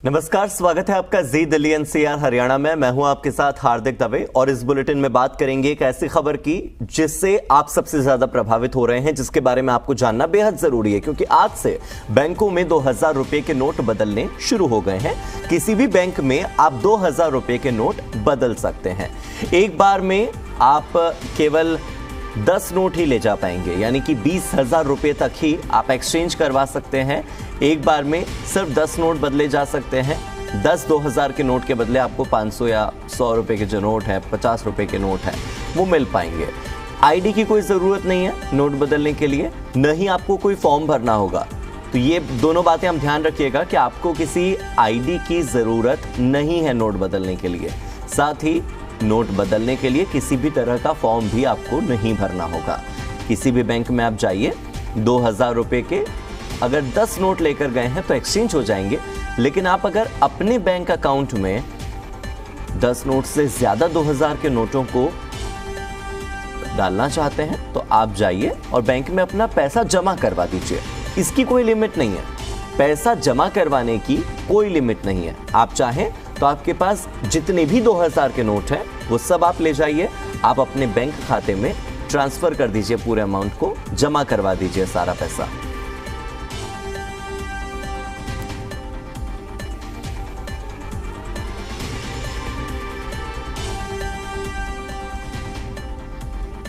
नमस्कार, स्वागत है आपका जी दिल्ली एनसीआर हरियाणा में। मैं हूं आपके साथ हार्दिक दवे और इस बुलेटिन में बात करेंगे एक ऐसी खबर की जिससे आप सबसे ज्यादा प्रभावित हो रहे हैं, जिसके बारे में आपको जानना बेहद जरूरी है, क्योंकि आज से बैंकों में 2000 रुपए के नोट बदलने शुरू हो गए हैं। किसी भी बैंक में आप 2000 रुपए के नोट बदल सकते हैं। एक बार में आप केवल 10 नोट ही ले जा पाएंगे, यानी कि 20,000 रुपए तक ही आप एक्सचेंज करवा सकते हैं। एक बार में सिर्फ 10 नोट बदले जा सकते हैं। 10 2000 के नोट के बदले आपको 500 या 100 रुपए के जो नोट है, 50 रुपए के नोट है, वो मिल पाएंगे। आईडी की कोई ज़रूरत नहीं है नोट बदलने के लिए, न ही आपको कोई फॉर्म भरना होगा। तो ये दोनों बातें हम ध्यान रखिएगा कि आपको किसी आईडी की ज़रूरत नहीं है नोट बदलने के लिए। साथ ही नोट बदलने के लिए किसी भी तरह का फॉर्म भी आपको नहीं भरना होगा। किसी भी बैंक में आप जाइए, 2000 रुपए के अगर 10 नोट लेकर गए हैं तो एक्सचेंज हो जाएंगे। लेकिन आप अगर अपने बैंक अकाउंट में 10 नोट से ज्यादा 2000 के नोटों को डालना चाहते हैं तो आप जाइए और बैंक में अपना पैसा जमा करवा दीजिए। इसकी कोई लिमिट नहीं है, पैसा जमा करवाने की कोई लिमिट नहीं है। आप चाहें तो आपके पास जितने भी 2000 के नोट हैं वो सब आप ले जाइए, आप अपने बैंक खाते में ट्रांसफर कर दीजिए, पूरे अमाउंट को जमा करवा दीजिए सारा पैसा।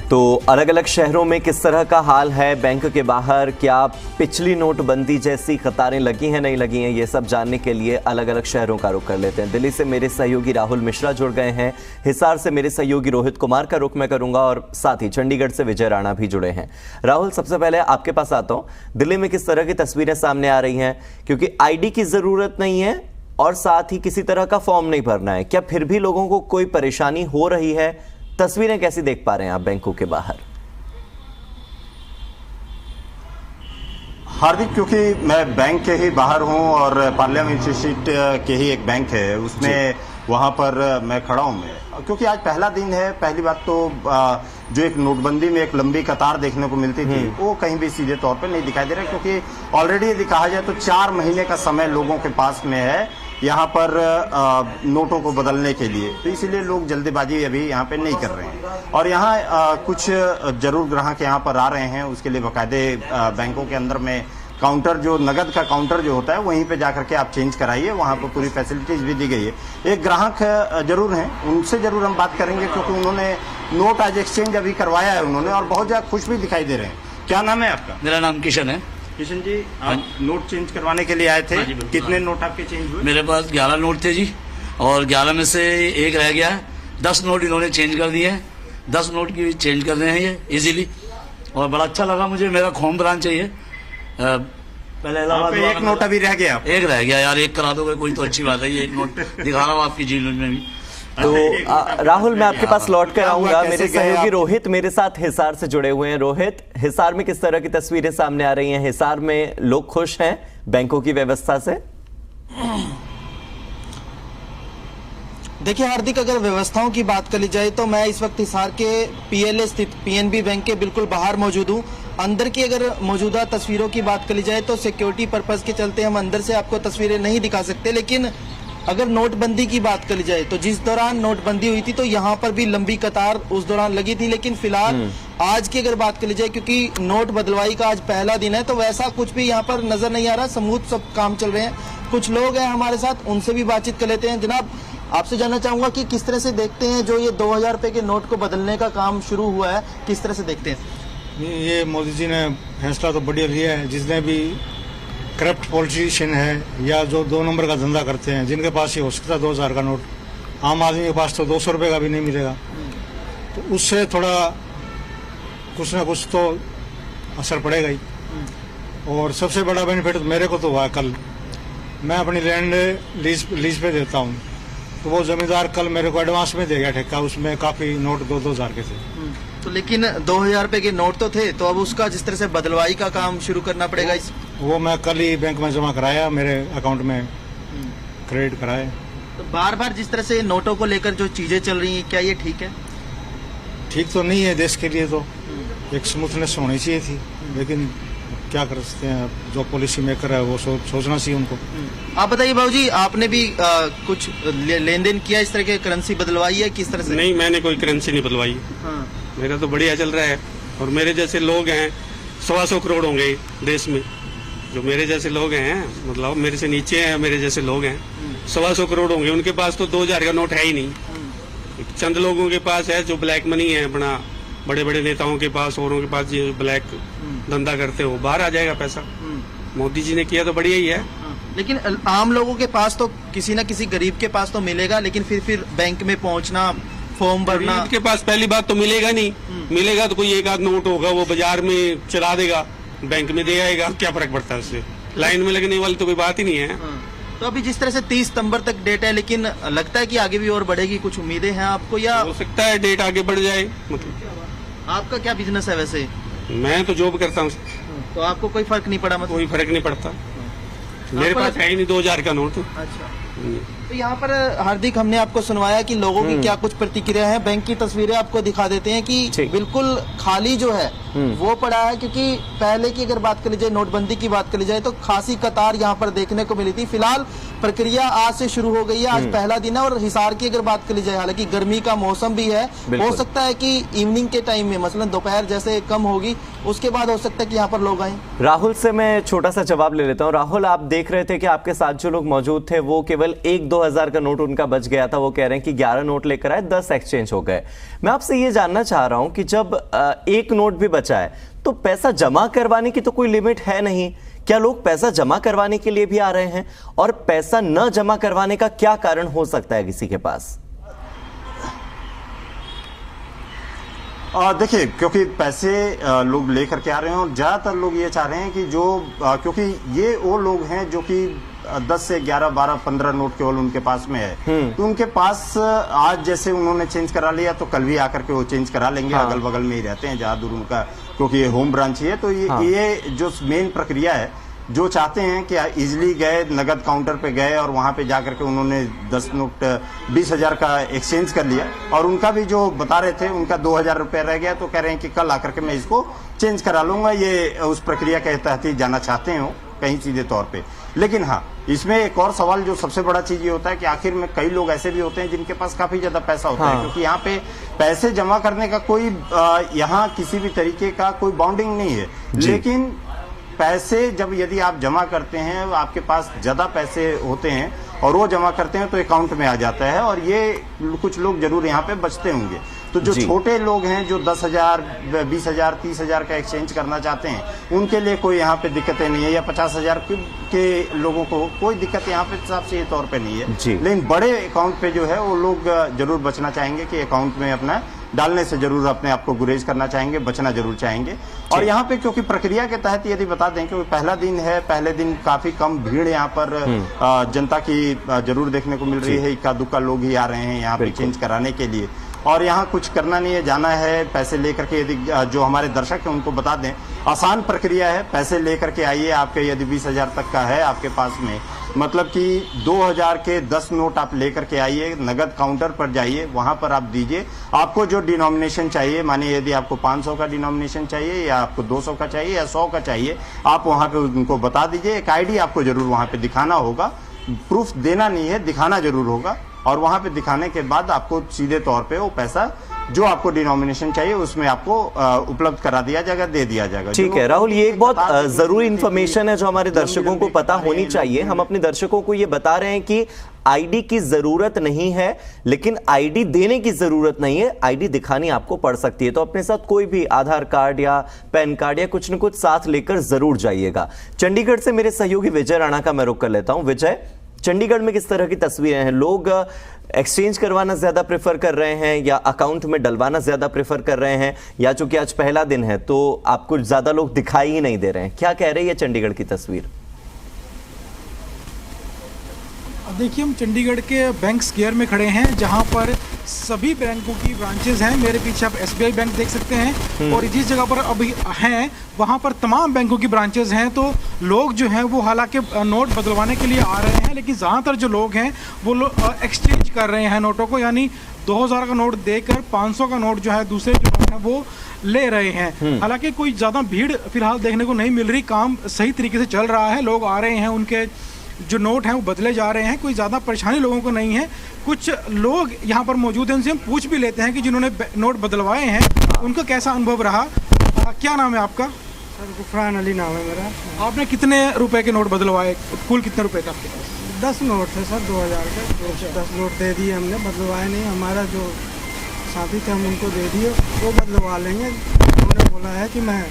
तो अलग अलग शहरों में किस तरह का हाल है बैंक के बाहर, क्या पिछली नोटबंदी जैसी कतारें लगी हैं नहीं लगी हैं, ये सब जानने के लिए अलग अलग शहरों का रुख कर लेते हैं। दिल्ली से मेरे सहयोगी राहुल मिश्रा जुड़ गए हैं, हिसार से मेरे सहयोगी रोहित कुमार का रुख मैं करूंगा और साथ ही चंडीगढ़ से विजय राणा भी जुड़े हैं। राहुल, सबसे पहले आपके पास आता हूं, दिल्ली में किस तरह की तस्वीरें सामने आ रही हैं, क्योंकि आईडी की जरूरत नहीं है और साथ ही किसी तरह का फॉर्म नहीं भरना है। क्या फिर भी लोगों को कोई परेशानी हो रही है? तस्वीरें कैसी देख पा रहे हैं आप बैंकों के बाहर? हार्दिक, क्योंकि मैं बैंक के ही बाहर हूं और पार्लियामेंट स्ट्रीट के ही एक बैंक है उसमें, वहां पर मैं खड़ा हूं मैं, क्योंकि आज पहला दिन है। पहली बात तो जो एक नोटबंदी में एक लंबी कतार देखने को मिलती थी वो कहीं भी सीधे तौर पर नहीं दिखाई दे रहा, क्योंकि ऑलरेडी यदि कहा जाए तो 4 महीने का समय लोगों के पास में है यहाँ पर नोटों को बदलने के लिए। तो इसीलिए लोग जल्दीबाजी अभी यहाँ पे नहीं कर रहे हैं और यहाँ कुछ जरूर ग्राहक यहाँ पर आ रहे हैं। उसके लिए बाकायदे बैंकों के अंदर में काउंटर, जो नगद का काउंटर जो होता है, वहीं पे जाकर के आप चेंज कराइए, वहाँ पर पूरी फैसिलिटीज भी दी गई है। एक ग्राहक जरूर हैं, उनसे जरूर हम बात करेंगे, क्योंकि उन्होंने नोट आज एक्सचेंज अभी करवाया है उन्होंने और बहुत ज्यादा खुश भी दिखाई दे रहे हैं। क्या नाम है आपका? मेरा नाम किशन है। किशन जी, आप नोट चेंज करवाने के लिए आए थे? कितने नोट आपके चेंज हुए? मेरे पास 11 नोट थे जी, और 11 में से एक रह गया है। 10 नोट इन्होंने चेंज कर दिए हैं। 10 नोट की चेंज कर रहे हैं ये इजीली, और बड़ा अच्छा लगा मुझे। मेरा होम ब्रांच है ये। पहले इलाहाबाद एक नोट अभी रह गया? एक रह गया यार, एक करा दोगे कोई तो अच्छी बात है। ये एक नोट दिखा रहा हूँ आपकी जीवन में भी। तो राहुल, मैं आपके पास लौट कर आऊंगा। मेरे सहयोगी रोहित मेरे साथ हिसार से जुड़े हुए हैं। रोहित, हिसार में किस तरह की तस्वीरें सामने आ रही हैं? हिसार में लोग खुश हैं बैंकों की व्यवस्था से? देखिए हार्दिक, अगर व्यवस्थाओं की बात कर ली जाए तो मैं इस वक्त हिसार के पीएलए स्थित पीएनबी बैंक के बिल्कुल बाहर मौजूद हूँ। अंदर की अगर मौजूदा तस्वीरों की बात कर ली जाए तो सिक्योरिटी पर्पज के चलते हम अंदर से आपको तस्वीरें नहीं दिखा सकते, लेकिन अगर नोटबंदी की बात कर ली जाए तो जिस दौरान नोटबंदी हुई थी तो यहाँ पर भी लंबी कतार उस दौरान लगी थी। लेकिन फिलहाल आज की अगर बात कर ली जाए, क्योंकि नोट बदलवाई का आज पहला दिन है, तो वैसा कुछ भी यहाँ पर नजर नहीं आ रहा। स्मूथ सब काम चल रहे हैं। कुछ लोग हैं हमारे साथ, उनसे भी बातचीत कर लेते हैं। जनाब, आपसे जानना चाहूंगा कि किस तरह से देखते हैं जो ये 2000 रुपए के नोट को बदलने का काम शुरू हुआ है, किस तरह से देखते हैं? ये मोदी जी ने फैसला तो बढ़िया लिया है। जिसने भी करप्ट पॉलिटिशियन है या जो 2 नंबर का धंधा करते हैं, जिनके पास ये हो सकता है 2000 का नोट, आम आदमी के पास तो 200 रुपये का भी नहीं मिलेगा, तो उससे थोड़ा कुछ ना कुछ तो असर पड़ेगा ही। और सबसे बड़ा बेनिफिट मेरे को तो हुआ, कल मैं अपनी लैंड लीज पे देता हूँ, तो वो जमींदार कल मेरे को एडवांस में दे गया ठेका। उसमें काफी नोट 2-2000 के थे। तो लेकिन 2000 रुपए के नोट तो थे, तो अब उसका जिस तरह से बदलवाई का काम शुरू करना पड़ेगा। वो मैं कल ही बैंक में जमा कराया, मेरे अकाउंट में क्रेडिट कराए। तो बार बार जिस तरह से नोटों को लेकर जो चीजें चल रही हैं, क्या ये ठीक है? ठीक तो नहीं है, देश के लिए तो एक स्मूथनेस होनी चाहिए थी, लेकिन क्या कर सकते हैं, अब जो पॉलिसी मेकर है वो सोचना चाहिए उनको। आप बताइए बाबूजी, आपने भी कुछ लेन देन किया इस तरह के, करेंसी बदलवाई है किस तरह से? नहीं, मैंने कोई करेंसी नहीं बदलवाई। हाँ। मेरा तो बढ़िया चल रहा है, और मेरे जैसे लोग हैं 125 करोड़ होंगे देश में, जो मेरे जैसे लोग हैं, मतलब मेरे से नीचे हैं मेरे जैसे लोग हैं 125 करोड़ होंगे, उनके पास तो 2000 का नोट है ही नहीं। चंद लोगों के पास है जो ब्लैक मनी है, अपना बड़े बड़े नेताओं के पास, औरों के पास जो ब्लैक धंधा करते हो, बाहर आ जाएगा पैसा। मोदी जी ने किया तो बढ़िया ही है। लेकिन आम लोगों के पास तो, किसी ना किसी गरीब के पास तो मिलेगा, लेकिन फिर बैंक में पहुंचना, फॉर्म भरना। गरीब के पास पहली बात तो मिलेगा नहीं, मिलेगा तो कोई एक आध नोट होगा, वो बाजार में चला देगा, बैंक में दे आएगा, क्या फर्क पड़ता है उससे? लाइन में लगने वाली तो कोई बात ही नहीं है। तो अभी जिस तरह से 30 सितंबर तक डेट है, लेकिन लगता है कि आगे भी और बढ़ेगी, कुछ उम्मीदें हैं आपको? या हो सकता है डेट आगे बढ़ जाए। मतलब आपका क्या बिजनेस है वैसे? मैं तो जॉब करता हूँ, तो आपको कोई फर्क नहीं पड़ा? मतलब कोई फर्क नहीं पड़ता, मेरे पास है ही नहीं 2000 का नोट। अच्छा, तो यहाँ पर हार्दिक, हमने आपको सुनवाया कि लोगों की क्या कुछ प्रतिक्रिया है। बैंक की तस्वीरें आपको दिखा देते हैं कि बिल्कुल खाली जो है वो पड़ा है, क्योंकि पहले की अगर बात करी जाए, नोटबंदी की बात करी जाए, तो खासी कतार यहाँ पर देखने को मिली थी। फिलहाल प्रक्रिया आज से शुरू हो गई है, आज पहला दिन है। और हिसार की अगर बात करी जाए, हालांकि गर्मी का मौसम भी है, हो सकता है कि इवनिंग के टाइम में, मसलन दोपहर जैसे कम होगी, उसके बाद हो सकता है कि यहाँ पर लोग आए। राहुल से मैं छोटा सा जवाब ले लेता हूँ। राहुल, आप देख रहे थे कि आपके साथ जो लोग मौजूद थे वो केवल 1-2 हजार का नोट उनका बच गया था, वो कह रहे हैं कि 11 नोट लेकर आए, 10 एक्सचेंज हो गए। मैं आपसे ये जानना चाह रहा हूं कि जब एक नोट भी बचा है तो पैसा जमा करवाने की तो कोई लिमिट है नहीं, क्या लोग पैसा जमा करवाने के लिए भी आ रहे हैं? और पैसा न जमा करवाने का क्या कारण हो सकता है किसी के पास? देखिए, क्योंकि पैसे लोग लेकर के आ रहे हैं, और ज्यादातर लोग ये चाह रहे हैं कि जो क्योंकि ये वो लोग हैं जो कि 10 से 11, 12, 15 नोट केवल उनके पास में है, तो उनके पास आज जैसे उन्होंने चेंज करा लिया तो कल भी आकर के वो चेंज करा लेंगे। हाँ। अगल बगल में ही रहते हैं, ज्यादा दूर उनका, क्योंकि ये होम ब्रांच ही है। तो ये जो मेन प्रक्रिया है, जो चाहते हैं कि इजिली गए, नगद काउंटर पे गए और वहां पे जाकर के उन्होंने 10 नोट 20,000 का एक्सचेंज कर लिया, और उनका भी जो बता रहे थे उनका 2,000 रुपया रह गया, तो कह रहे हैं कि कल आकर के मैं इसको चेंज करा लूंगा। ये उस प्रक्रिया के तहत ही जाना चाहते हो कहीं सीधे तौर पे। लेकिन हाँ, इसमें एक और सवाल जो सबसे बड़ा चीज ये होता है कि आखिर में कई लोग ऐसे भी होते हैं जिनके पास काफी ज्यादा पैसा होता है, क्योंकि यहाँ पे पैसे जमा करने का कोई यहाँ किसी भी तरीके का कोई बाउंडिंग नहीं है। लेकिन पैसे जब यदि आप जमा करते हैं, आपके पास ज्यादा पैसे होते हैं और वो जमा करते हैं, तो अकाउंट में आ जाता है, और ये कुछ लोग जरूर यहाँ पे बचते होंगे। तो जो छोटे लोग हैं जो 10,000, 20,000, 30,000 का एक्सचेंज करना चाहते हैं, उनके लिए कोई यहाँ पे दिक्कतें नहीं है, या 50,000 के लोगों को कोई दिक्कत यहाँ पे हिसाब से तौर पे नहीं है। लेकिन बड़े अकाउंट पे जो है वो लोग जरूर बचना चाहेंगे कि अकाउंट में अपना डालने से जरूर अपने आप को गुरेज करना चाहेंगे, बचना जरूर चाहेंगे। और यहाँ पे क्योंकि प्रक्रिया के तहत यदि बता दें कि पहला दिन है, पहले दिन काफी कम भीड़ यहाँ पर जनता की जरूर देखने को मिल रही है। इक्का दुक्का लोग ही आ रहे हैं यहाँ पे चेंज कराने के लिए, और यहाँ कुछ करना नहीं है, जाना है पैसे लेकर के। यदि जो हमारे दर्शक हैं उनको बता दें, आसान प्रक्रिया है, पैसे लेकर के आइए। आपके यदि 20,000 तक का है आपके पास में, मतलब कि 2,000 के 10 नोट आप लेकर के आइए, नगद काउंटर पर जाइए, वहां पर आप दीजिए। आपको जो डिनोमिनेशन चाहिए, मानिए यदि आपको 500 का डिनोमिनेशन चाहिए, या आपको 200 का चाहिए, या 100 का चाहिए, आप वहां पे उनको बता दीजिए। एक आईडी आपको जरूर वहां पे दिखाना होगा, प्रूफ देना नहीं है, दिखाना जरूर होगा, और वहां पे दिखाने के बाद आपको सीधे तौर पे वो पैसा जो आपको डिनोमिनेशन चाहिए उसमें आपको उपलब्ध करा दिया जाएगा, दे दिया जाएगा। ठीक है राहुल, ये एक बहुत जरूरी इंफॉर्मेशन है जो हमारे दर्शकों को पता होनी चाहिए। हम अपने दर्शकों को ये बता रहे हैं कि आईडी की जरूरत नहीं है, लेकिन आईडी देने की जरूरत नहीं है, आईडी दिखानी आपको पड़ सकती है। तो अपने साथ कोई भी आधार कार्ड या पैन कार्ड या कुछ न कुछ साथ लेकर जरूर जाइएगा। चंडीगढ़ से मेरे सहयोगी विजय राणा का मैं रुख कर लेता हूं। विजय, चंडीगढ़ में किस तरह की तस्वीरें हैं? लोग एक्सचेंज करवाना ज्यादा प्रेफर कर रहे हैं या अकाउंट में डलवाना ज्यादा प्रेफर कर रहे हैं, या चूंकि आज पहला दिन है तो आपको ज्यादा लोग दिखाई ही नहीं दे रहे हैं? क्या कह रही है चंडीगढ़ की तस्वीर? देखिए, हम चंडीगढ़ के बैंक स्क्वायर में खड़े हैं, जहां पर सभी बैंकों की ब्रांचेज हैं। मेरे पीछे आप SBI बैंक देख सकते हैं और जिस जगह पर अभी हैं वहाँ पर तमाम बैंकों की ब्रांचेज हैं। तो लोग जो हैं वो हालांकि नोट बदलवाने के लिए आ रहे हैं, लेकिन ज़्यादातर जो लोग हैं वो एक्सचेंज कर रहे हैं नोटों को, यानी 2000 का नोट देकर 500 का नोट जो है दूसरे जो नोट है वो ले रहे हैं। हालांकि कोई ज़्यादा भीड़ फिलहाल देखने को नहीं मिल रही, काम सही तरीके से चल रहा है, लोग आ रहे हैं, उनके जो नोट हैं वो बदले जा रहे हैं, कोई ज़्यादा परेशानी लोगों को नहीं है। कुछ लोग यहाँ पर मौजूद हैं, उनसे हम पूछ भी लेते हैं कि जिन्होंने नोट बदलवाए हैं उनका कैसा अनुभव रहा। क्या नाम है आपका? सर गुफरान अली नाम है मेरा। आपने कितने रुपए के नोट बदलवाए? कुल कितने रुपए का आपके पास? 10 नोट थे सर, 2000 के। 10 नोट दे दिए हमने, बदलवाए नहीं। हमारा जो साथी थे हम उनको दे दिए, वो बदलवा लेंगे। उन्होंने बोला है कि मैं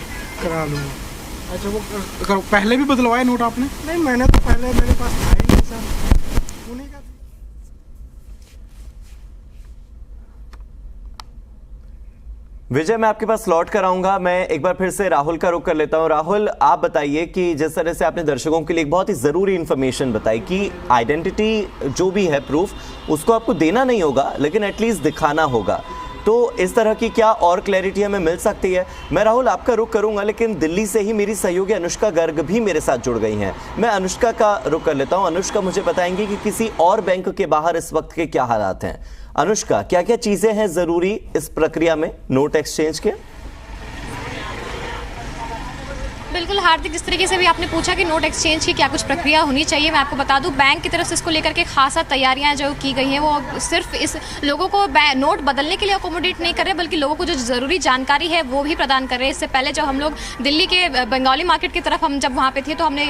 करा लूँगा। अच्छा, वो पहले भी बदलवाए नोट आपने? नहीं, मैंने तो पहले, मेरे पास था ही नहीं सर। उन्हीं का। विजय, मैं आपके पास लौट कर आऊंगा। मैं एक बार फिर से राहुल का रुख कर लेता हूं। राहुल, आप बताइए कि जिस तरह से आपने दर्शकों के लिए एक बहुत ही जरूरी इंफॉर्मेशन बताई कि आइडेंटिटी जो भी है, प्रूफ, उसको आपको देना नहीं होगा लेकिन एटलीस्ट दिखाना होगा। तो इस तरह की क्या और क्लैरिटी हमें मिल सकती है? मैं राहुल आपका रुख करूंगा, लेकिन दिल्ली से ही मेरी सहयोगी अनुष्का गर्ग भी मेरे साथ जुड़ गई हैं। मैं अनुष्का का रुख कर लेता हूं। अनुष्का मुझे बताएंगी कि किसी और बैंक के बाहर इस वक्त के क्या हालात हैं। अनुष्का, क्या क्या चीजें हैं जरूरी इस प्रक्रिया में नोट एक्सचेंज के? बिल्कुल हार्दिक, जिस तरीके से भी आपने पूछा कि नोट एक्सचेंज की क्या कुछ प्रक्रिया होनी चाहिए, मैं आपको बता दूं बैंक की तरफ से इसको लेकर के खासा तैयारियां जो की गई हैं वो सिर्फ इस लोगों को नोट बदलने के लिए अकोमोडेट नहीं कर रहे, बल्कि लोगों को जो ज़रूरी जानकारी है वो भी प्रदान कर रहे हैं। इससे पहले जब हम लोग दिल्ली के बंगाली मार्केट की तरफ हम जब वहाँ पे थे तो हमने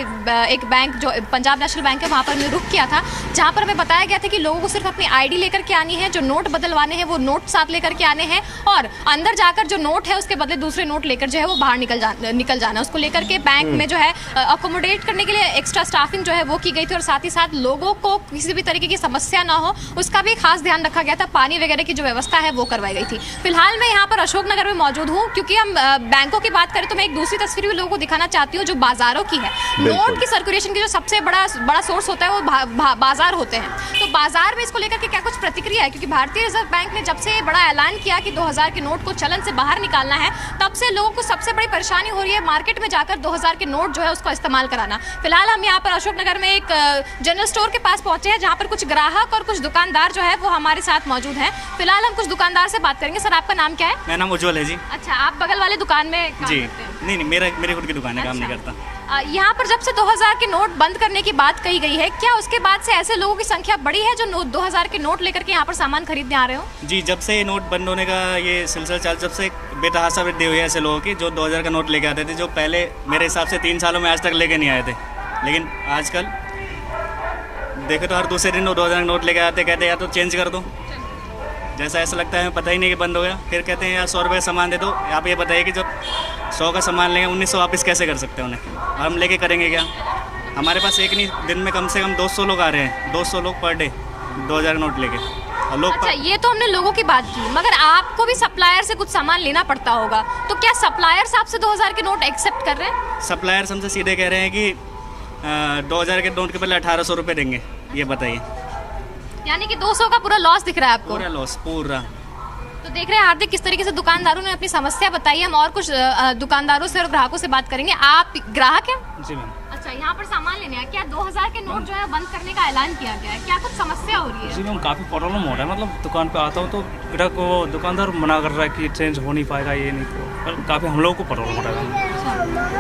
एक बैंक जो पंजाब नेशनल बैंक है वहाँ पर हमने रुख किया था, जहाँ पर हमें बताया गया था कि लोगों को सिर्फ अपनी ID लेकर के आनी है, जो नोट बदलवाने हैं वो नोट साथ लेकर के आने हैं और अंदर जाकर जो नोट है उसके बदले दूसरे नोट लेकर जो है वो बाहर निकल जाना। उसको लेकर के बैंक में जो है अकोमोडेट करने के लिए एक्स्ट्रा स्टाफिंग जो है वो की गई थी और साथ ही साथ लोगों को किसी भी तरीके की समस्या ना हो उसका भी खास ध्यान रखा गया था। पानी वगैरह की जो व्यवस्था है वो करवाई गई थी। फिलहाल मैं यहाँ पर अशोकनगर में मौजूद हूँ, क्योंकि हम बैंकों की बात करें तो मैं एक दूसरी तस्वीर भी लोगों को दिखाना चाहती हूँ जो बाजारों की है। नोट की सर्कुलेशन की जो सबसे बड़ा सोर्स होता है वो बाजार होते हैं। तो बाजार में इसको लेकर के क्या कुछ प्रतिक्रिया है, क्योंकि भारतीय रिजर्व बैंक ने जब से बड़ा ऐलान किया कि 2000 के नोट को चलन से बाहर निकालना है, तब से लोगों को सबसे बड़ी परेशानी हो रही है मार्केट में जाकर 2000 के नोट जो है उसको इस्तेमाल कराना। फिलहाल हम यहाँ पर अशोकनगर में एक जनरल स्टोर के पास पहुंचे हैं, जहाँ पर कुछ ग्राहक और कुछ दुकानदार जो है वो हमारे साथ मौजूद हैं। फिलहाल हम कुछ दुकानदार से बात करेंगे। सर, आपका नाम क्या है? मेरा नाम उज्जवल है जी। अच्छा, आप बगल वाले दुकान में काम जी करते हैं? नहीं, मेरे खुद की दुकान है, काम नहीं करता। यहाँ पर जब से 2000 के नोट बंद करने की बात कही गई है, क्या उसके बाद से ऐसे लोगों की संख्या बढ़ी है जो 2000 के नोट लेकर के यहाँ पर सामान खरीदने आ रहे हो? जी, जब से नोट बंद होने का ये सिलसिला चल, जब से बेतहाशा वृद्धि हुई है ऐसे लोगों की जो 2000 का नोट लेके आते थे, जो पहले मेरे हिसाब से 3 सालों में आज तक लेके नहीं आए थे। लेकिन आजकल देखे तो हर दूसरे दिन 2000 का नोट लेके आते, कहते यार तो चेंज कर दो। जैसा ऐसा लगता है पता ही नहीं कि बंद हो गया, फिर कहते हैं यार 100 रुपये का सामान दे दो। आप ये बताइए कि जब 100 का सामान लेंगे 1900 वापस कैसे कर सकते हैं उन्हें, और हम लेके करेंगे क्या? हमारे पास एक नहीं, दिन में कम से कम 200 लोग आ रहे हैं, 200 लोग पर डे 2000 का नोट लेके। और लोग अच्छा, ये तो हमने लोगों की बात की, मगर आपको भी सप्लायर से कुछ सामान लेना पड़ता होगा, तो क्या सप्लायर्स आपसे 2000 के नोट एक्सेप्ट कर रहे हैं? सप्लायर्स हमसे सीधे कह रहे हैं कि 2000 के नोट के पहले 1800 रुपये देंगे। ये बताइए, यानी कि 200 का पूरा लॉस दिख रहा है आपको? पूरा लॉस, पूरा। तो देख रहे हैं हार्दिक किस तरीके से दुकानदारों ने अपनी समस्या बताई। हम और कुछ दुकानदारों से और ग्राहकों से बात करेंगे। आप ग्राहक हैं? जी मैम। अच्छा, यहाँ पर सामान लेने आए, क्या 2000 के नोट जो है बंद करने का ऐलान किया गया है? क्या कुछ समस्या हो रही है? जी मैम, काफ़ी प्रॉब्लम हो रहा है। मतलब दुकान पे आता हूँ तो ग्राहक को दुकानदार मना कर रहा है कि चेंज हो नहीं पाएगा, ये नहीं, तो पर काफ़ी हम लोगों को प्रॉब्लम हो रहा है।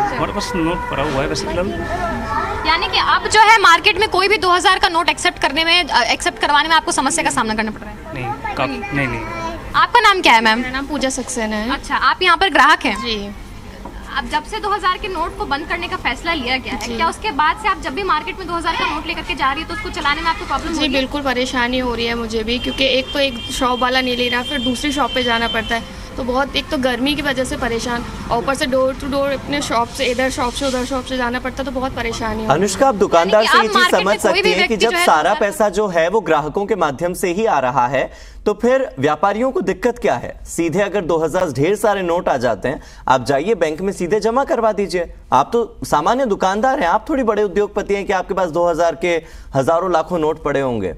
हमारे पास नोट पड़ा हुआ है वैसे फिलहाल। यानी कि अब जो है मार्केट में कोई भी 2000 का नोट एक्सेप्ट करवाने में आपको समस्या का सामना करना पड़ रहा है? नहीं। आपका नाम क्या है मैम? मेरा नाम पूजा सक्सेना है। अच्छा, आप यहाँ पर ग्राहक हैं? जी। अब जब से 2000 के नोट को बंद करने का फैसला लिया गया है, क्या उसके बाद से आप जब भी मार्केट में 2000 का नोट लेकर के जा रही है तो उसको चलाने में आपको प्रॉब्लम हो रही है? जी बिल्कुल परेशानी हो रही है मुझे भी, क्योंकि एक तो एक शॉप वाला नहीं ले रहा, फिर दूसरी शॉप पे जाना पड़ता है, तो बहुत, एक तो गर्मी की वजह से परेशान, और ऊपर से डोर टू डोर अपने शॉप से इधर शॉप से उधर शॉप से जाना पड़ता, तो बहुत परेशानी है। अनुष्का, आप दुकानदार से ये चीज समझ सकती हैं कि जब सारा पैसा जो है वो ग्राहकों के माध्यम से ही आ रहा है, तो फिर व्यापारियों को दिक्कत क्या है? सीधे अगर 2000 ढेर सारे नोट आ जाते हैं, आप जाइए बैंक में सीधे जमा करवा दीजिए। आप तो सामान्य दुकानदार हैं, आप थोड़ी बड़े उद्योगपति हैं कि आपके पास 2000 के हजारों लाखों नोट पड़े होंगे।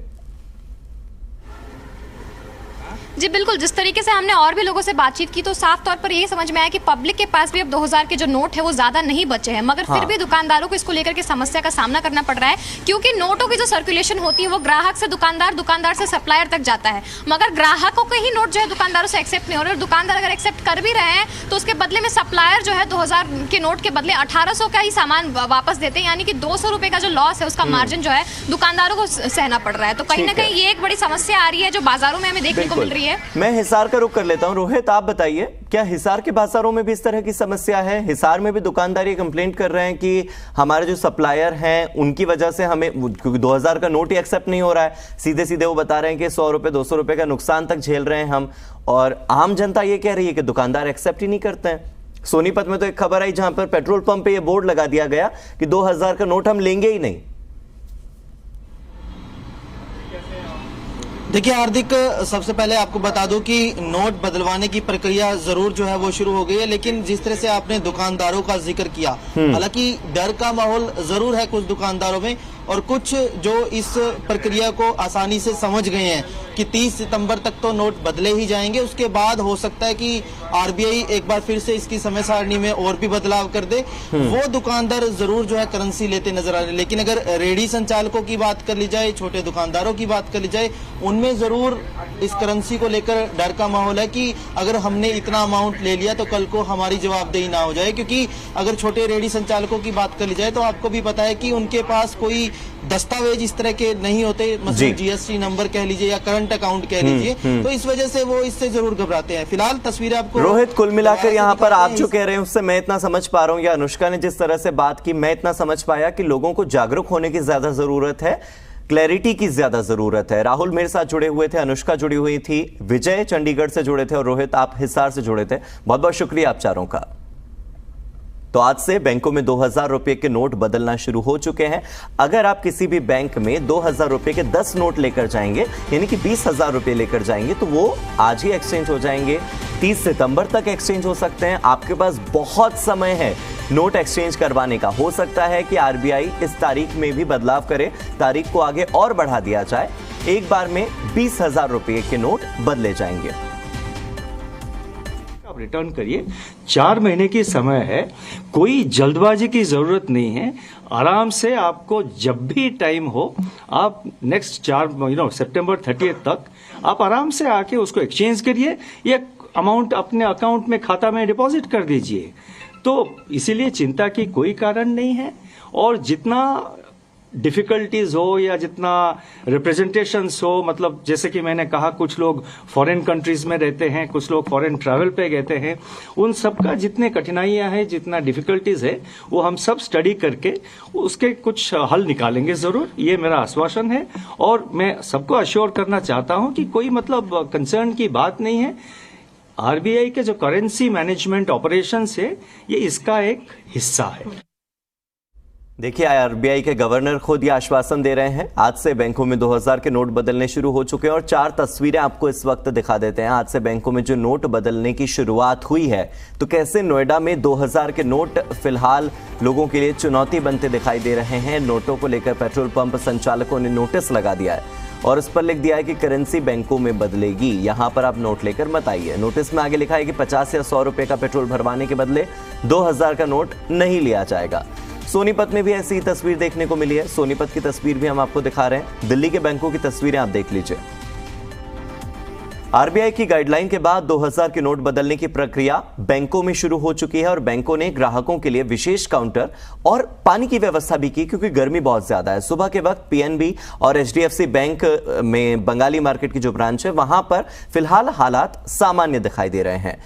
जी बिल्कुल, जिस तरीके से हमने और भी लोगों से बातचीत की तो साफ तौर पर यही समझ में आया कि पब्लिक के पास भी अब 2000 के जो नोट है वो ज्यादा नहीं बचे हैं, मगर फिर भी दुकानदारों को इसको लेकर के समस्या का सामना करना पड़ रहा है, क्योंकि नोटों की जो सर्कुलेशन होती है वो ग्राहक से दुकानदार, दुकानदार से सप्लायर तक जाता है, मगर ग्राहकों के ही नोट जो है दुकानदारों से एक्सेप्ट नहीं हो रहे, और दुकानदार अगर एक्सेप्ट कर भी रहे हैं तो उसके बदले में सप्लायर जो है 2000 के नोट के बदले 1800 का ही सामान वापस देते हैं, यानी कि 200 रुपए का जो लॉस है उसका मार्जिन जो है दुकानदारों को सहना पड़ रहा है। तो कहीं ना कहीं ये एक बड़ी समस्या आ रही है जो बाजारों में हमें देखने को मिल रही है। मैं हिसार का रुख कर लेता हूं। रोहित, आप बताइए, क्या हिसार के बाजारों में भी इस तरह की समस्या है? हिसार में भी दुकानदार ये कंप्लेंट कर रहे हैं कि हमारे जो सप्लायर हैं उनकी वजह से हमें, क्योंकि 2000 का नोट ही एक्सेप्ट नहीं हो रहा है, सीधे सीधे वो बता रहे हैं कि 100 रुपए 200 रुपए का नुकसान तक झेल रहे हैं हम, और आम जनता ये कह रही है कि दुकानदार एक्सेप्ट ही नहीं करते हैं। सोनीपत में तो एक खबर आई जहां पर पेट्रोल पंप पे ये बोर्ड लगा दिया गया कि 2000 का नोट हम लेंगे ही नहीं। देखिए हार्दिक, सबसे पहले आपको बता दूं कि नोट बदलवाने की प्रक्रिया जरूर जो है वो शुरू हो गई है, लेकिन जिस तरह से आपने दुकानदारों का जिक्र किया, हालांकि डर का माहौल जरूर है कुछ दुकानदारों में, और कुछ जो इस प्रक्रिया को आसानी से समझ गए हैं कि 30 सितंबर तक तो नोट बदले ही जाएंगे, उसके बाद हो सकता है कि आरबीआई एक बार फिर से इसकी समय सारणी में और भी बदलाव कर दे। वो दुकानदार जरूर जो है करेंसी लेते नजर आ रहे हैं, लेकिन अगर रेहड़ी संचालकों की बात कर ली जाए, छोटे दुकानदारों की बात कर ली जाए, उनमें जरूर इस करेंसी को लेकर डर का माहौल है कि अगर हमने इतना अमाउंट ले लिया तो कल को हमारी जवाबदेही ना हो जाए, क्योंकि अगर छोटे रेहड़ी संचालकों की बात कर ली जाए तो आपको भी पता है कि उनके पास कोई दस्तावेज इस तरह के नहीं होते, मतलब जीएसटी नंबर कह लीजिए या करंट अकाउंट कह लीजिए, तो इस वजह से वो इससे जरूर घबराते हैं। फिलहाल तस्वीरें आपको रोहित, कुल मिलाकर यहाँ पर आप जो कह रहे हैं उससे मैं इतना समझ पा रहा हूँ, या अनुष्का ने जिस तरह से बात की, मैं इतना समझ पाया कि लोगों को जागरूक होने की ज्यादा जरूरत है, क्लैरिटी की ज्यादा जरूरत है। राहुल मेरे साथ जुड़े हुए थे, अनुष्का जुड़ी हुई थी, विजय चंडीगढ़ से जुड़े थे, और रोहित आप हिसार से जुड़े थे। बहुत बहुत शुक्रिया आप चारों का। तो आज से बैंकों में 2000 रुपए के नोट बदलना शुरू हो चुके हैं। अगर आप किसी भी बैंक में 2000 रुपए के 10 नोट लेकर जाएंगे, यानी कि 20,000 रुपए लेकर जाएंगे, तो वो आज ही एक्सचेंज हो जाएंगे। 30 सितंबर तक एक्सचेंज हो सकते हैं। आपके पास बहुत समय है नोट एक्सचेंज करवाने का। हो सकता है कि आरबीआई इस तारीख में भी बदलाव करे, तारीख को आगे और बढ़ा दिया जाए। एक बार में 20,000 रुपए के नोट बदले जाएंगे। आप रिटर्न करिए, 4 महीने की समय है, कोई जल्दबाजी की जरूरत नहीं है। आराम से आपको जब भी टाइम हो, आप नेक्स्ट 4 सितंबर 30 तक आप आराम से आके उसको एक्सचेंज करिए या अमाउंट अपने अकाउंट में, खाता में डिपॉजिट कर दीजिए। तो इसीलिए चिंता की कोई कारण नहीं है। और जितना डिफिकल्टीज हो या जितना रिप्रेजेंटेशंस हो, मतलब जैसे कि मैंने कहा, कुछ लोग फॉरेन कंट्रीज में रहते हैं, कुछ लोग फॉरेन ट्रैवल पे गए हैं, उन सब का जितने कठिनाइयां हैं, जितना डिफिकल्टीज है, वो हम सब स्टडी करके उसके कुछ हल निकालेंगे जरूर, ये मेरा आश्वासन है। और मैं सबको अश्योर करना चाहता हूं कि कोई मतलब कंसर्न की बात नहीं है। आरबीआई के जो करेंसी मैनेजमेंट ऑपरेशंस है, ये इसका एक हिस्सा है। देखिए, आरबीआई के गवर्नर खुद ये आश्वासन दे रहे हैं। आज से बैंकों में 2000 के नोट बदलने शुरू हो चुके हैं, और 4 तस्वीरें आपको इस वक्त दिखा देते हैं। आज से बैंकों में जो नोट बदलने की शुरुआत हुई है, तो कैसे नोएडा में 2000 के नोट फिलहाल लोगों के लिए चुनौती बनते दिखाई दे रहे हैं। नोटों को लेकर पेट्रोल पंप संचालकों ने नोटिस लगा दिया है और इस पर लिख दिया है कि करेंसी बैंकों में बदलेगी, यहां पर आप नोट लेकर मत आइए। नोटिस में आगे लिखा है कि 50 या 100 रुपए का पेट्रोल भरवाने के बदले 2000 का नोट नहीं लिया जाएगा। सोनीपत में भी ऐसी तस्वीर देखने को मिली है। सोनीपत की तस्वीर भी हम आपको दिखा रहे हैं। दिल्ली के बैंकों की तस्वीरें आप देख लीजिए। आरबीआई की गाइडलाइन के बाद 2000 के नोट बदलने की प्रक्रिया बैंकों में शुरू हो चुकी है, और बैंकों ने ग्राहकों के लिए विशेष काउंटर और पानी की व्यवस्था भी की, क्योंकि गर्मी बहुत ज्यादा है। सुबह के वक्त पीएनबी और एचडीएफसी बैंक में बंगाली मार्केट की जो ब्रांच है, वहां पर फिलहाल हालात सामान्य दिखाई दे रहे हैं।